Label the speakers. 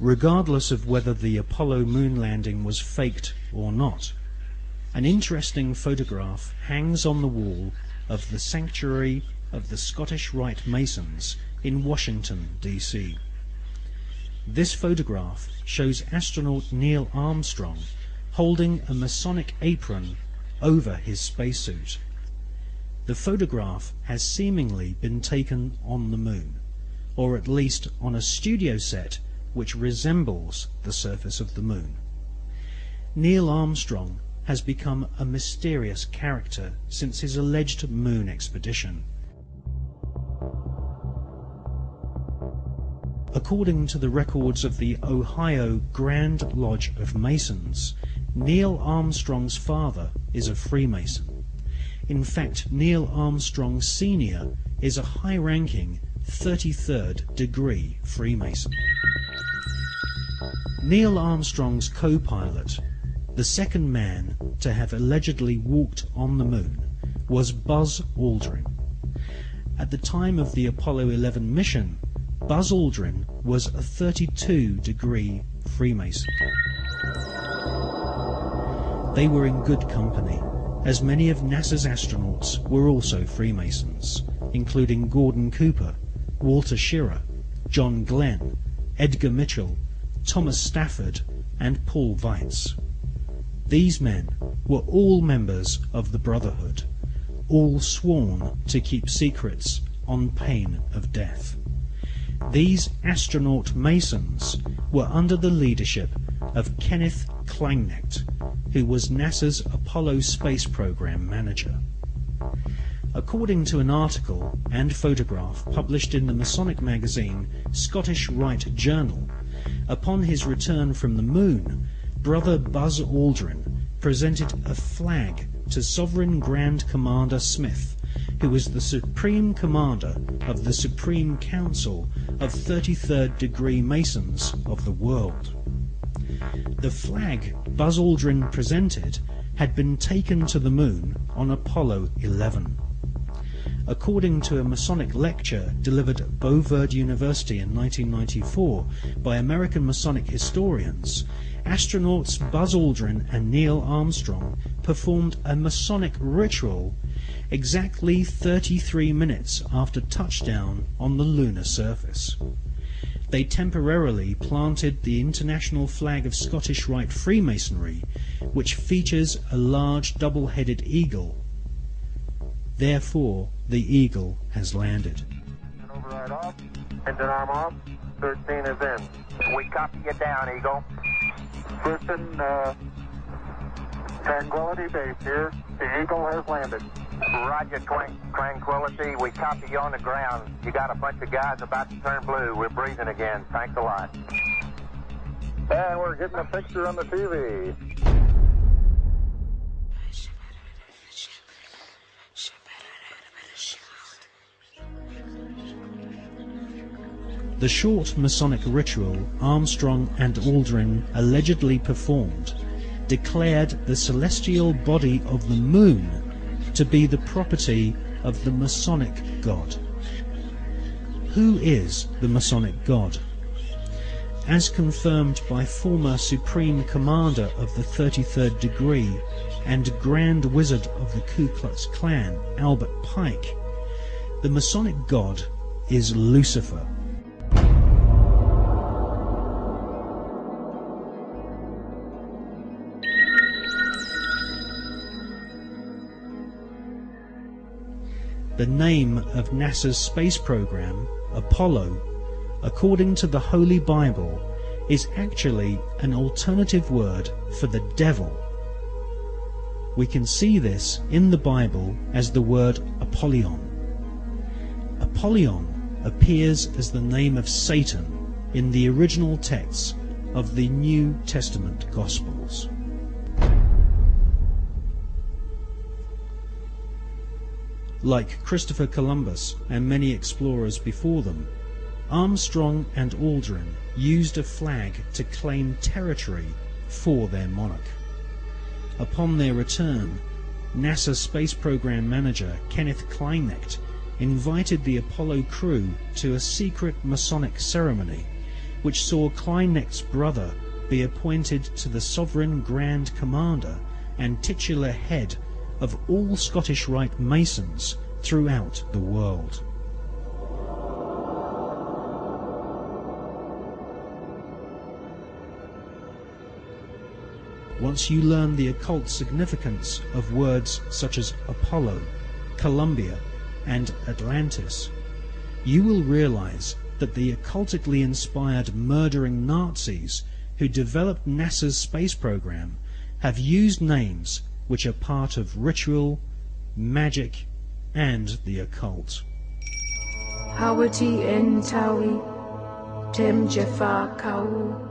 Speaker 1: regardless of whether the Apollo moon landing was faked or not. An interesting photograph hangs on the wall of the Sanctuary of the Scottish Rite Masons in Washington, D.C. This photograph shows astronaut Neil Armstrong holding a Masonic apron over his spacesuit. The photograph has seemingly been taken on the moon, or at least on a studio set which resembles the surface of the moon. Neil Armstrong has become a mysterious character since his alleged moon expedition. According to the records of the Ohio Grand Lodge of Masons, Neil Armstrong's father is a Freemason. In fact, Neil Armstrong Sr. is a high-ranking 33rd degree Freemason. Neil Armstrong's co-pilot, the second man to have allegedly walked on the moon, was Buzz Aldrin. At the time of the Apollo 11 mission, Buzz Aldrin was a 32-degree Freemason. They were in good company, as many of NASA's astronauts were also Freemasons, including Gordon Cooper, Walter Schirra, John Glenn, Edgar Mitchell, Thomas Stafford, and Paul Weitz. These men were all members of the Brotherhood, all sworn to keep secrets on pain of death. These astronaut Masons were under the leadership of Kenneth Kleineknecht, who was NASA's Apollo space program manager. According to an article and photograph published in the Masonic magazine Scottish Rite Journal, upon his return from the moon, Brother Buzz Aldrin presented a flag to Sovereign Grand Commander Smith, who was the Supreme Commander of the Supreme Council of 33rd degree Masons of the world. The flag Buzz Aldrin presented had been taken to the moon on Apollo 11. According to a Masonic lecture delivered at Beauverde University in 1994 by American Masonic historians, astronauts Buzz Aldrin and Neil Armstrong performed a Masonic ritual exactly 33 minutes after touchdown on the lunar surface. They temporarily planted the international flag of Scottish Rite Freemasonry, which features a large double-headed eagle. Therefore, the eagle has landed.
Speaker 2: Override off. Engine arm off. 13 is in. We copy you down, Eagle. Houston, Tranquility Base here. The Eagle has landed. Roger, Tranquility. We copy you on the ground. You got a bunch of guys about to turn blue. We're breathing again. Thanks a lot. And we're getting a picture on the TV.
Speaker 1: The short Masonic ritual Armstrong and Aldrin allegedly performed declared the celestial body of the moon to be the property of the Masonic God. Who is the Masonic God? As confirmed by former Supreme Commander of the 33rd degree and Grand Wizard of the Ku Klux Klan, Albert Pike, the Masonic God is Lucifer. The name of NASA's space program, Apollo, according to the Holy Bible, is actually an alternative word for the devil. We can see this in the Bible as the word Apollyon. Apollyon appears as the name of Satan in the original texts of the New Testament Gospels. Like Christopher Columbus and many explorers before them, Armstrong and Aldrin used a flag to claim territory for their monarch. Upon their return, NASA Space Program Manager Kenneth Kleineknecht invited the Apollo crew to a secret Masonic ceremony which saw Kleinec's brother be appointed to the Sovereign Grand Commander and titular head of all Scottish Rite Masons throughout the world. Once you learn the occult significance of words such as Apollo, Columbia, and Atlantis, you will realize that the occultically inspired murdering Nazis who developed NASA's space program have used names which are part of ritual, magic, and the occult.
Speaker 3: Hawati en tawi, tem jafar kau.